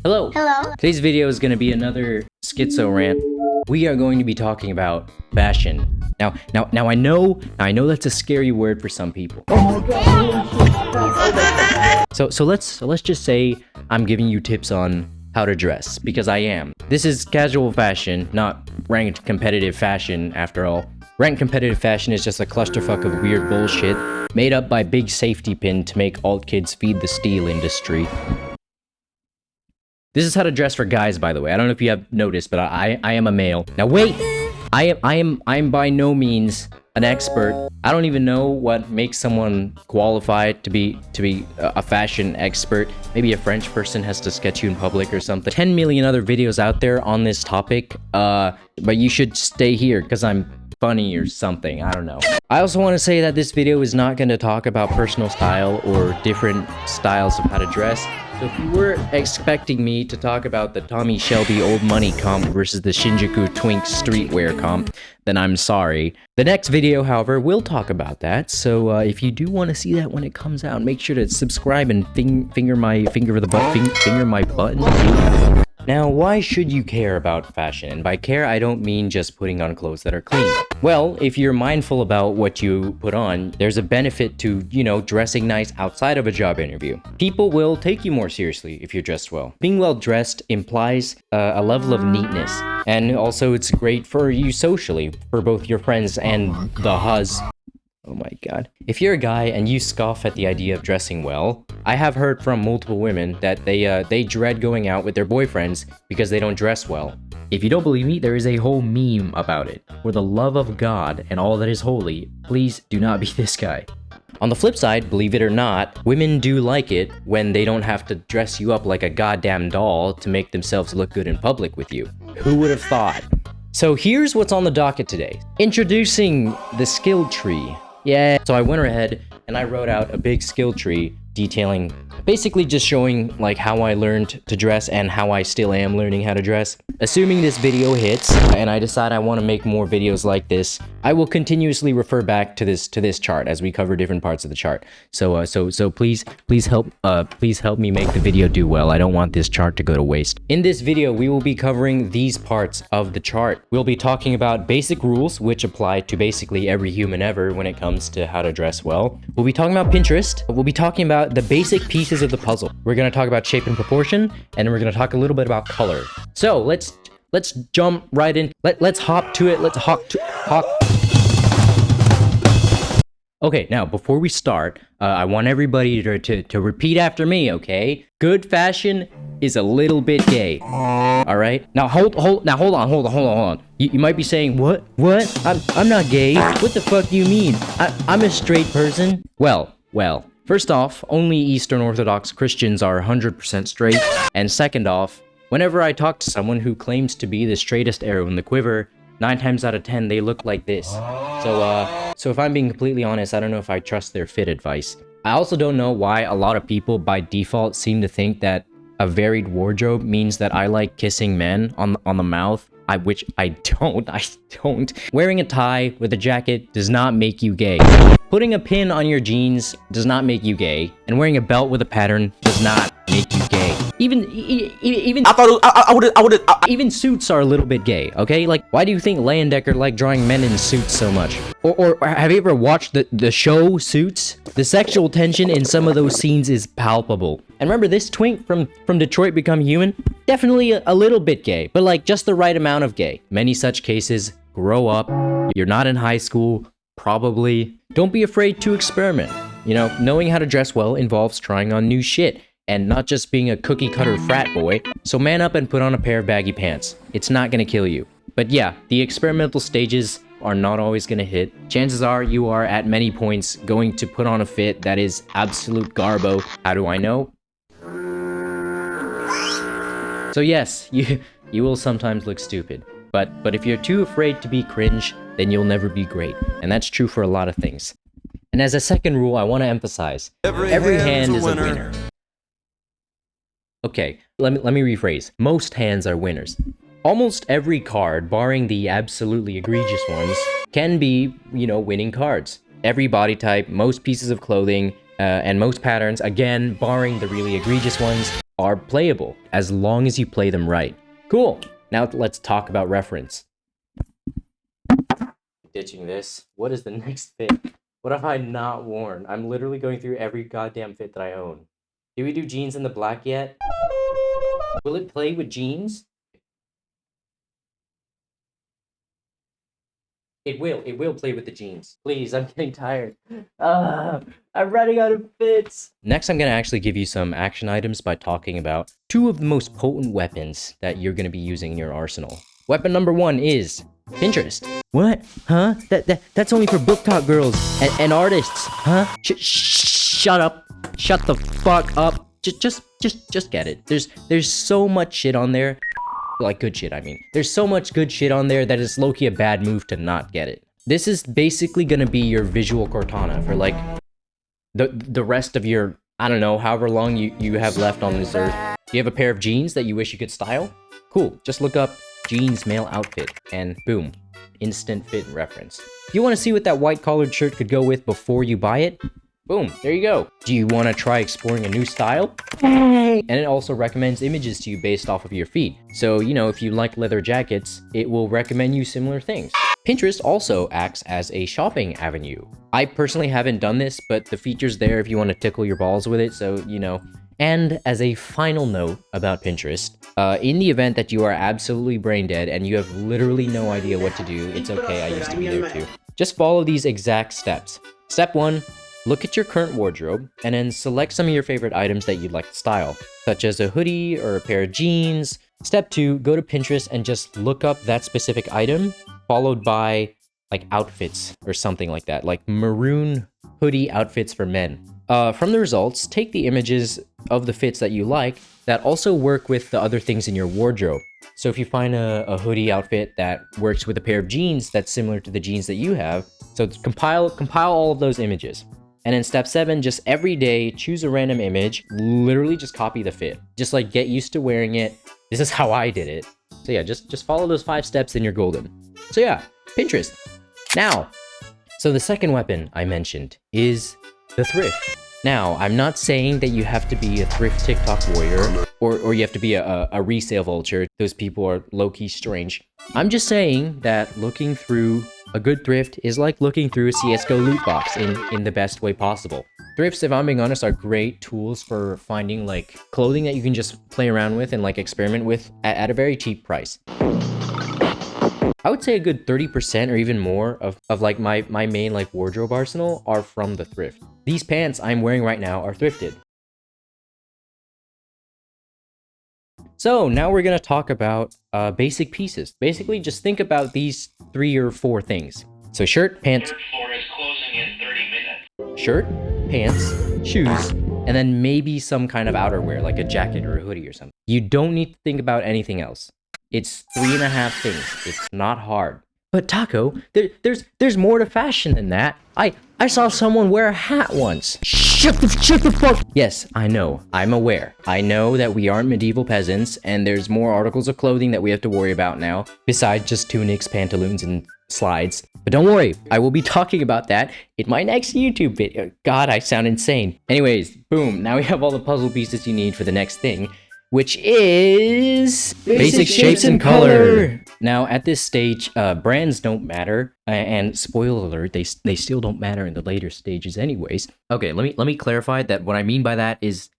Hello. Hello. Today's video is going to be another schizo rant. We are going to be talking about fashion. Now I know that's a scary word for some people. Oh my god. So let's just say I'm giving you tips on how to dress, because I am. This is casual fashion, not ranked competitive fashion after all. Ranked competitive fashion is just a clusterfuck of weird bullshit made up by Big Safety Pin to make alt kids feed the steel industry. This is how to dress for guys, by the way. I don't know if you have noticed, but I am a male. Now wait! I am by no means an expert. I don't even know what makes someone qualified to be a fashion expert. Maybe a French person has to sketch you in public or something. 10 million other videos out there on this topic, but you should stay here because I'm funny or something. I don't know. I also want to say that this video is not going to talk about personal style or different styles of how to dress. So if you were expecting me to talk about the Tommy Shelby old money comp versus the Shinjuku Twink streetwear comp, then I'm sorry. The next video, however, will talk about that. So if you do want to see that when it comes out, make sure to subscribe and finger my button. Now, why should you care about fashion? And by care, I don't mean just putting on clothes that are clean. Well, if you're mindful about what you put on, there's a benefit to, dressing nice outside of a job interview. People will take you more seriously if you're dressed well. Being well dressed implies a level of neatness. And also, it's great for you socially, for both your friends and the huzz. Oh my god. If you're a guy and you scoff at the idea of dressing well, I have heard from multiple women that they dread going out with their boyfriends because they don't dress well. If you don't believe me, there is a whole meme about it. For the love of God and all that is holy, please do not be this guy. On the flip side, believe it or not, women do like it when they don't have to dress you up like a goddamn doll to make themselves look good in public with you. Who would have thought? So here's what's on the docket today. Introducing the skill tree. Yeah, so I went ahead and I wrote out a big skill tree detailing, basically just showing like how I learned to dress and how I still am learning how to dress. Assuming this video hits and I decide I want to make more videos like this, I will continuously refer back to this chart as we cover different parts of the chart. So please help me make the video do well. I don't want this chart to go to waste. In this video, we will be covering these parts of the chart. We'll be talking about basic rules which apply to basically every human ever when it comes to how to dress well. We'll be talking about Pinterest. We'll be talking about the basic pieces of the puzzle. We're going to talk about shape and proportion, and then we're going to talk a little bit about color. So let's jump right in. Let's hop to it. Let's hop. Okay, now before we start, I want everybody to repeat after me, okay? Good fashion is a little bit gay. All right. Now hold on. You might be saying, what? I'm not gay. What the fuck do you mean? I'm a straight person. Well. First off, only Eastern Orthodox Christians are 100% straight. And second off, whenever I talk to someone who claims to be the straightest arrow in the quiver, 9 times out of 10 they look like this. So if I'm being completely honest, I don't know if I trust their fit advice. I also don't know why a lot of people by default seem to think that a varied wardrobe means that I like kissing men on the mouth, which I don't. Wearing a tie with a jacket does not make you gay. Putting a pin on your jeans does not make you gay, and wearing a belt with a pattern does not make you gay. Even even suits are a little bit gay, okay? Like, why do you think Leyendecker liked drawing men in suits so much? Or have you ever watched the show Suits? The sexual tension in some of those scenes is palpable. And remember this twink from Detroit Become Human? Definitely a little bit gay, but like just the right amount of gay. Many such cases, grow up. You're not in high school, probably. Don't be afraid to experiment. Knowing how to dress well involves trying on new shit and not just being a cookie cutter frat boy. So man up and put on a pair of baggy pants. It's not gonna kill you. But yeah, the experimental stages are not always gonna hit. Chances are you are at many points going to put on a fit that is absolute garbo. How do I know? So yes, you will sometimes look stupid. But if you're too afraid to be cringe, then you'll never be great. And that's true for a lot of things. And as a second rule, I want to emphasize, every hand is a winner. Okay, let me rephrase. Most hands are winners. Almost every card, barring the absolutely egregious ones, can be, winning cards. Every body type, most pieces of clothing, and most patterns, again, barring the really egregious ones, are playable, as long as you play them right. Cool, now let's talk about reference. Ditching this, what is the next fit? What have I not worn? I'm literally going through every goddamn fit that I own. Did we do jeans in the black yet? Will it play with jeans? It will play with the jeans. Please, I'm getting tired. I'm running out of fits. Next, I'm gonna actually give you some action items by talking about two of the most potent weapons that you're gonna be using in your arsenal. Weapon number one is Pinterest. What? Huh? That's only for book talk girls and artists, huh? Shut up. Shut the fuck up. Just get it. There's so much shit on there. Like good shit, I mean. There's so much good shit on there that it's low-key a bad move to not get it. This is basically gonna be your visual Cortana for like the rest of your, I don't know, however long you have left on this earth. Do you have a pair of jeans that you wish you could style? Cool, just look up jeans male outfit and boom, instant fit reference. If you wanna see what that white collared shirt could go with before you buy it, boom, there you go. Do you want to try exploring a new style? And it also recommends images to you based off of your feed. So, you know, if you like leather jackets, it will recommend you similar things. Pinterest also acts as a shopping avenue. I personally haven't done this, but the feature's there if you want to tickle your balls with it, so, you know. And as a final note about Pinterest, in the event that you are absolutely brain dead and you have literally no idea what to do, it's okay, I used to be there too. Just follow these exact steps. Step 1. Look at your current wardrobe, and then select some of your favorite items that you'd like to style, such as a hoodie or a pair of jeans. Step 2, go to Pinterest and just look up that specific item, followed by like outfits or something like that, like maroon hoodie outfits for men. From the results, take the images of the fits that you like that also work with the other things in your wardrobe. So if you find a hoodie outfit that works with a pair of jeans that's similar to the jeans that you have, so compile all of those images. And in step 7, just every day, choose a random image, literally just copy the fit. Just like get used to wearing it. This is how I did it. So yeah, just follow those 5 steps and you're golden. So yeah, Pinterest. Now, so the second weapon I mentioned is the thrift. Now, I'm not saying that you have to be a thrift TikTok warrior or you have to be a resale vulture. Those people are low-key strange. I'm just saying that looking through a good thrift is like looking through a CSGO loot box in the best way possible. Thrifts, if I'm being honest, are great tools for finding like clothing that you can just play around with and like experiment with at a very cheap price. I would say a good 30% or even more of like my main like wardrobe arsenal are from the thrift. These pants I'm wearing right now are thrifted. So now we're gonna talk about basic pieces. Basically, just think about these 3 or 4 things. So shirt, pants. Third floor is closing in 30 minutes. Shirt, pants, shoes, and then maybe some kind of outerwear, like a jacket or a hoodie or something. You don't need to think about anything else. It's 3.5 things. It's not hard. But Taco, there's more to fashion than that. I saw someone wear a hat once. Shut the fuck. Yes, I know. I'm aware. I know that we aren't medieval peasants, and there's more articles of clothing that we have to worry about now, besides just tunics, pantaloons, and slides. But don't worry, I will be talking about that in my next YouTube video. God, I sound insane. Anyways, boom. Now we have all the puzzle pieces you need for the next thing, which is basic shapes and color. Now, at this stage, brands don't matter, and spoiler alert, they still don't matter in the later stages anyways. Okay, let me clarify that what I mean by that is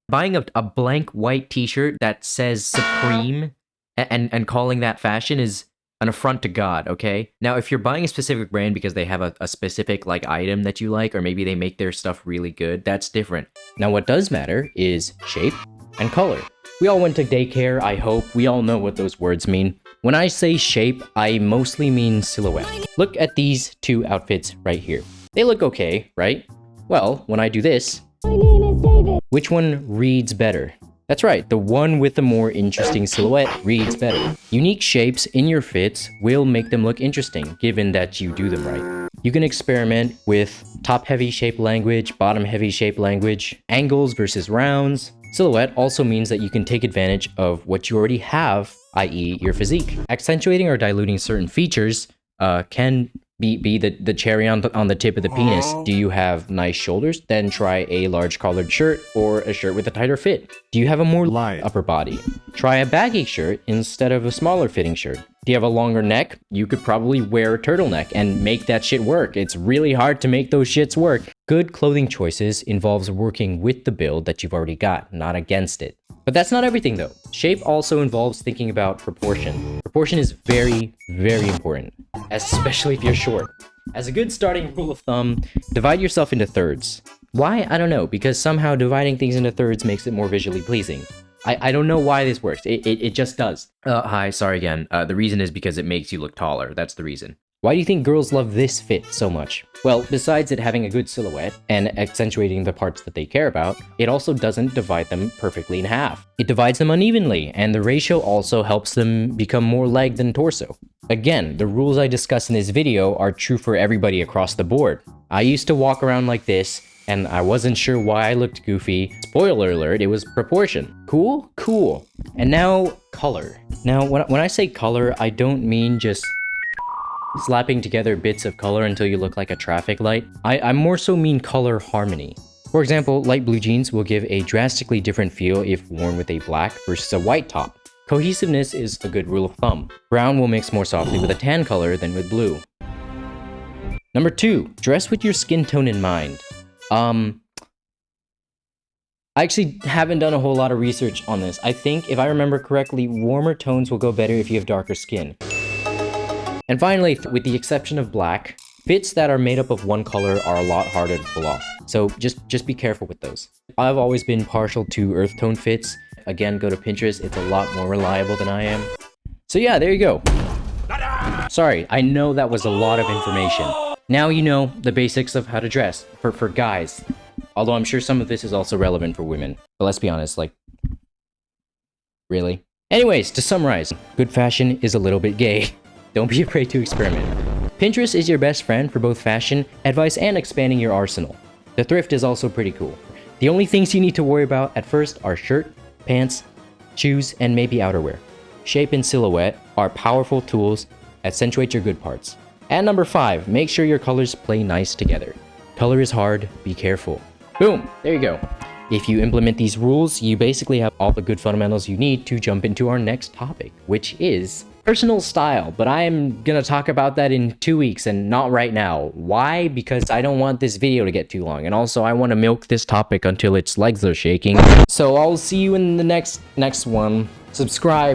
buying a blank white t-shirt that says Supreme and calling that fashion is an affront to God, okay? Now, if you're buying a specific brand because they have a specific like item that you like, or maybe they make their stuff really good, that's different. Now, what does matter is shape and color. We all went to daycare, I hope. We all know what those words mean. When I say shape, I mostly mean silhouette. Look at these 2 outfits right here. They look okay, right? Well, when I do this, my name is David. Which one reads better? That's right, the one with the more interesting silhouette reads better. Unique shapes in your fits will make them look interesting, given that you do them right. You can experiment with top-heavy shape language, bottom-heavy shape language, angles versus rounds. Silhouette also means that you can take advantage of what you already have, i.e. your physique. Accentuating or diluting certain features can be the cherry on the tip of the penis. Do you have nice shoulders? Then try a large collared shirt or a shirt with a tighter fit. Do you have a more light upper body? Try a baggy shirt instead of a smaller fitting shirt. Do you have a longer neck? You could probably wear a turtleneck and make that shit work. It's really hard to make those shits work. Good clothing choices involves working with the build that you've already got, not against it. But that's not everything though. Shape also involves thinking about proportion. Proportion is very, very important, especially if you're short. As a good starting rule of thumb, divide yourself into thirds. Why? I don't know, because somehow dividing things into thirds makes it more visually pleasing. I don't know why this works. It just does. Hi, sorry again. The reason is because it makes you look taller. That's the reason. Why do you think girls love this fit so much? Well, besides it having a good silhouette and accentuating the parts that they care about, it also doesn't divide them perfectly in half. It divides them unevenly, and the ratio also helps them become more leg than torso. Again, the rules I discuss in this video are true for everybody across the board. I used to walk around like this, and I wasn't sure why I looked goofy. Spoiler alert, it was proportion. Cool? Cool. And now, color. Now, when I say color, I don't mean just slapping together bits of color until you look like a traffic light. I more so mean color harmony. For example, light blue jeans will give a drastically different feel if worn with a black versus a white top. Cohesiveness is a good rule of thumb. Brown will mix more softly with a tan color than with blue. Number 2, dress with your skin tone in mind. I actually haven't done a whole lot of research on this. I think, if I remember correctly, warmer tones will go better if you have darker skin. And finally, with the exception of black, fits that are made up of one color are a lot harder to pull off. So just be careful with those. I've always been partial to earth tone fits. Again, go to Pinterest. It's a lot more reliable than I am. So yeah, there you go. Sorry, I know that was a lot of information. Now you know the basics of how to dress for guys. Although I'm sure some of this is also relevant for women. But let's be honest, like, really? Anyways, to summarize, good fashion is a little bit gay. Don't be afraid to experiment. Pinterest is your best friend for both fashion, advice, and expanding your arsenal. The thrift is also pretty cool. The only things you need to worry about at first are shirt, pants, shoes, and maybe outerwear. Shape and silhouette are powerful tools. Accentuate your good parts. And number 5, make sure your colors play nice together. Color is hard, be careful. Boom, there you go. If you implement these rules, you basically have all the good fundamentals you need to jump into our next topic, which is personal style. But I am gonna talk about that in 2 weeks and not right now. Why? Because I don't want this video to get too long, and also I want to milk this topic until its legs are shaking. So I'll see you in the next one. Subscribe.